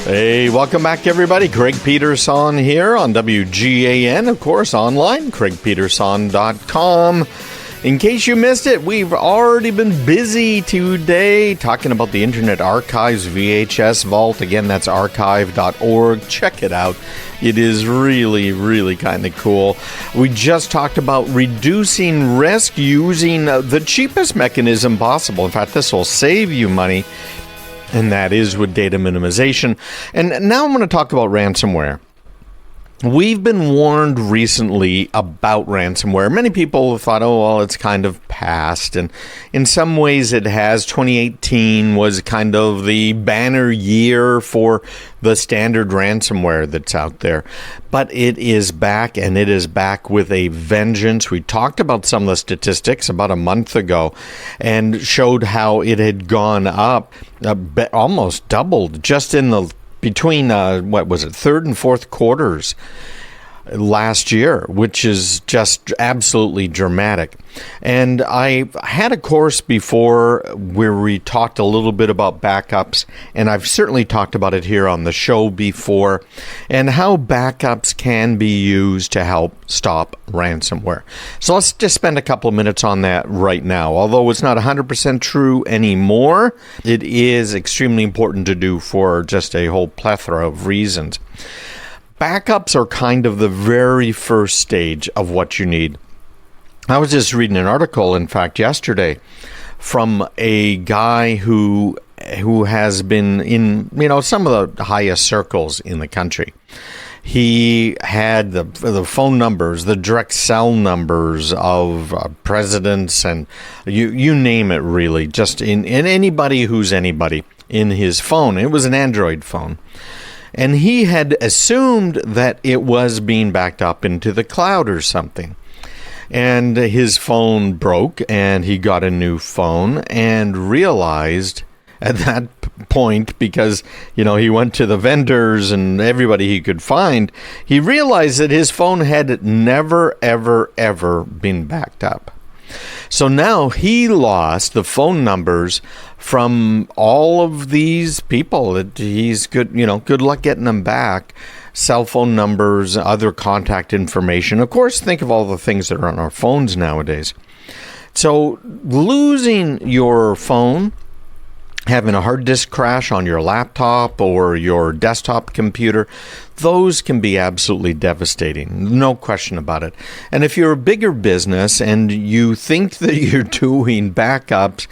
Hey, welcome back, everybody. Craig Peterson here on WGAN, of course, online, craigpeterson.com. In case you missed it, we've already been busy today talking about the Internet Archive's VHS Vault. Again, that's archive.org. Check it out. It is really, really kind of cool. We just talked about reducing risk using the cheapest mechanism possible. In fact, this will save you money, and that is with data minimization. And now I'm going to talk about ransomware. We've been warned recently about ransomware. Many people have thought, oh, well, it's kind of past. And in some ways it has. 2018 was kind of the banner year for the standard ransomware that's out there. But it is back, and it is back with a vengeance. We talked about some of the statistics about a month ago and showed how it had gone up, almost doubled just in the between, third and fourth quarters last year, which is just absolutely dramatic. And I had a course before where we talked a little bit about backups, and I've certainly talked about it here on the show before, and how backups can be used to help stop ransomware. So let's just spend a couple of minutes on that right now. Although it's not 100% true anymore, it is extremely important to do for just a whole plethora of reasons. Backups are kind of the very first stage of what you need. I was just reading an article, in fact, yesterday, from a guy who has been in, some of the highest circles in the country. He had the phone numbers, the direct cell numbers of presidents, and you name it, really, just in anybody who's anybody in his phone. It was an Android phone. And he had assumed that it was being backed up into the cloud or something. And his phone broke, and he got a new phone and realized at that point, because, he went to the vendors and everybody he could find, he realized that his phone had never, ever, ever been backed up. So now he lost the phone numbers from all of these people that he's good luck getting them back. Cell phone numbers, other contact information. Of course, think of all the things that are on our phones nowadays. So losing your phone, having a hard disk crash on your laptop or your desktop computer, those can be absolutely devastating. No question about it. And if you're a bigger business and you think that you're doing backups,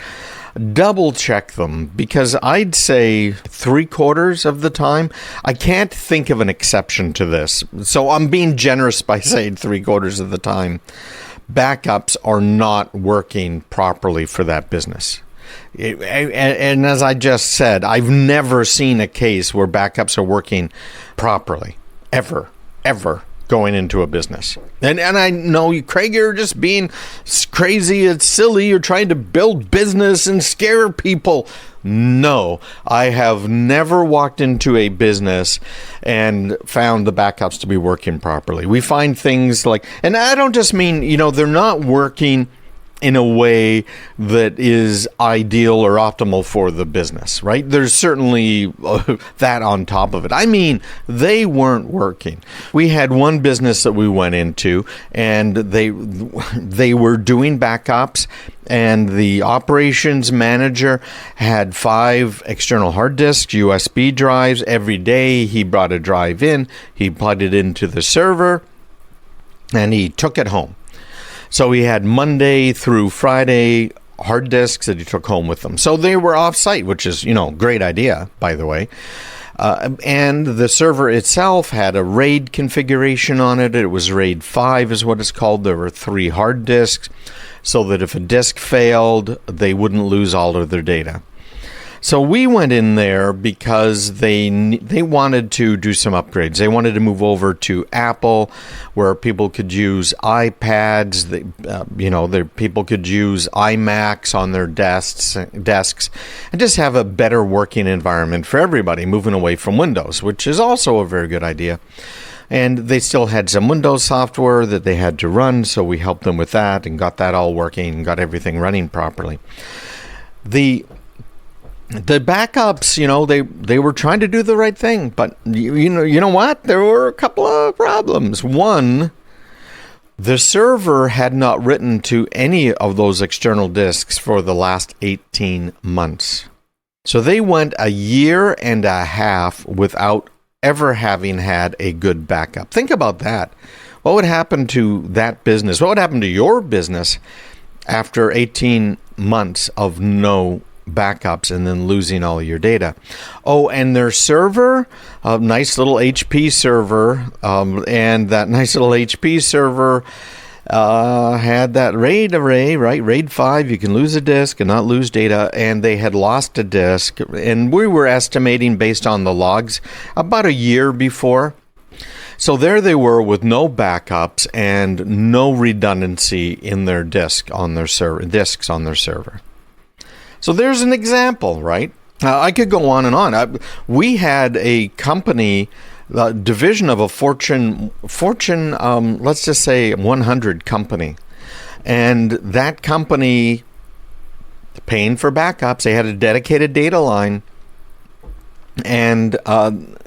double check them, because I'd say 3/4 of the time, I can't think of an exception to this. So I'm being generous by saying 3/4 of the time, backups are not working properly for that business. And as I just said, I've never seen a case where backups are working properly, ever going into a business. And I know, Craig, you're just being crazy, it's silly, you're trying to build business and scare people. No, I have never walked into a business and found the backups to be working properly. We find things like, and I don't just mean, they're not working in a way that is ideal or optimal for the business, right? There's certainly that on top of it. I mean, they weren't working. We had one business that we went into, and they were doing backups, and the operations manager had 5 external hard disks, USB drives. Every day he brought a drive in, he plugged it into the server, and he took it home. So he had Monday through Friday hard disks that he took home with him. So they were off-site, which is, great idea, by the way. And the server itself had a RAID configuration on it. It was RAID 5 is what it's called. There were 3 hard disks, so that if a disk failed, they wouldn't lose all of their data. So we went in there because they wanted to do some upgrades. They wanted to move over to Apple, where people could use iPads. People could use iMacs on their desks, and just have a better working environment for everybody, moving away from Windows, which is also a very good idea. And they still had some Windows software that they had to run, so we helped them with that and got that all working and got everything running properly. The the backups, they were trying to do the right thing, but you know what? There were a couple of problems. One, the server had not written to any of those external disks for the last 18 months. So they went a year and a half without ever having had a good backup. Think about that. What would happen to that business? What would happen to your business after 18 months of no backups and then losing all your data? Oh, and their server, a nice little HP server, and that nice little HP server had that RAID array, right? RAID 5, you can lose a disk and not lose data, and they had lost a disk, and we were estimating based on the logs about a year before. So there they were with no backups and no redundancy in their disks on their server. So there's an example, right? I could go on and on. We had a company, division of a Fortune, let's just say 100 company. And that company paying for backups, they had a dedicated data line. And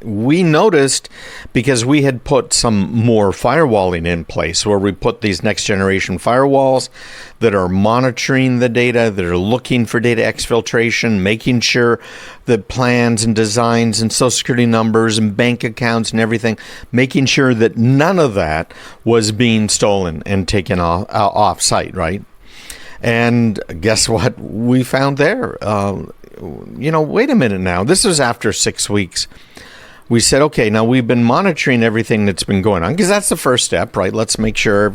we noticed, because we had put some more firewalling in place, where we put these next generation firewalls that are monitoring the data, that are looking for data exfiltration, making sure that plans and designs and social security numbers and bank accounts and everything, making sure that none of that was being stolen and taken off site, right? And guess what we found there? Wait a minute now. This was after 6 weeks. We said, okay, now we've been monitoring everything that's been going on, because that's the first step, right? Let's make sure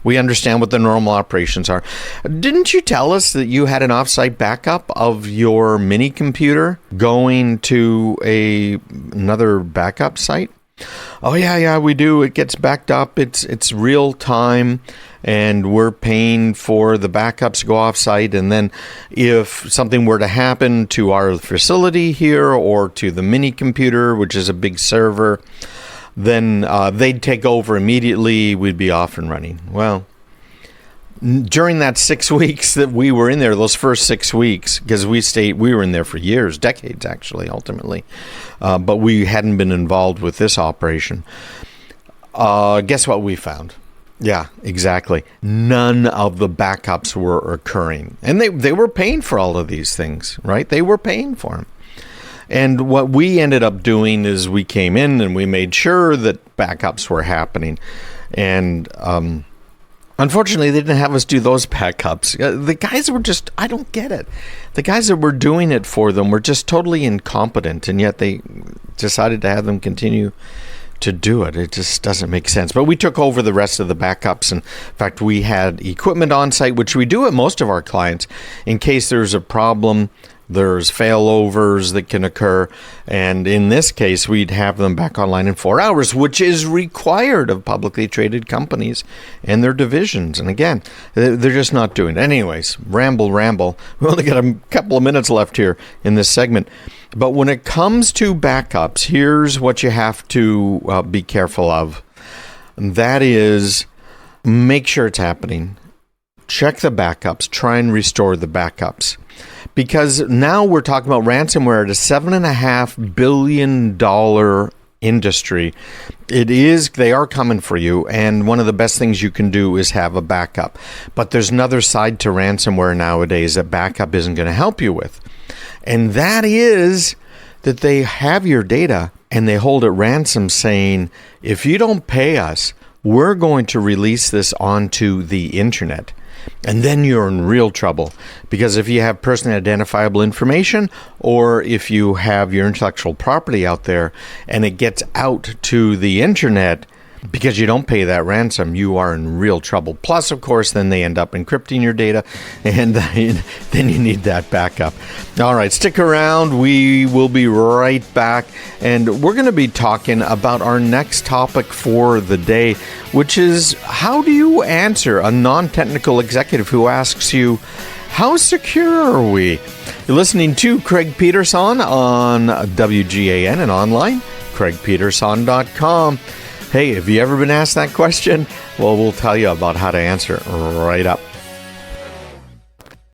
we understand what the normal operations are. Didn't you tell us that you had an offsite backup of your mini computer going to another backup site? Oh, yeah, we do. It gets backed up. It's real time, and we're paying for the backups to go off-site. And then if something were to happen to our facility here or to the mini computer, which is a big server, then they'd take over immediately. We'd be off and running. Well, during that 6 weeks that we were in there, those first 6 weeks, because we were in there for years, decades actually, ultimately, but we hadn't been involved with this operation. Guess what we found? Yeah, exactly. None of the backups were occurring. And they were paying for all of these things, right? They were paying for them. And what we ended up doing is we came in and we made sure that backups were happening. And unfortunately, they didn't have us do those backups. The guys were just, I don't get it. The guys that were doing it for them were just totally incompetent, and yet they decided to have them continue to do it. It just doesn't make sense. But we took over the rest of the backups. And in fact, we had equipment on site, which we do at most of our clients, in case there's a problem. There's failovers that can occur, and in this case, we'd have them back online in 4 hours, which is required of publicly traded companies and their divisions. And again, they're just not doing it. Anyways, ramble. We only got a couple of minutes left here in this segment. But when it comes to backups, here's what you have to be careful of. And that is, make sure it's happening. Check the backups. Try and restore the backups. Because now we're talking about ransomware at a $7.5 billion industry. They are coming for you, and one of the best things you can do is have a backup. But there's another side to ransomware nowadays that backup isn't going to help you with. And that is that they have your data and they hold it ransom, saying, if you don't pay us, we're going to release this onto the internet. And then you're in real trouble, because if you have personally identifiable information, or if you have your intellectual property out there and it gets out to the internet because you don't pay that ransom, you are in real trouble. Plus, of course, then they end up encrypting your data, and then you need that backup. All right, stick around. We will be right back, and we're going to be talking about our next topic for the day, which is, how do you answer a non-technical executive who asks you, how secure are we? You're listening to Craig Peterson on WGAN and online, craigpeterson.com. Hey, have you ever been asked that question? Well, we'll tell you about how to answer it right up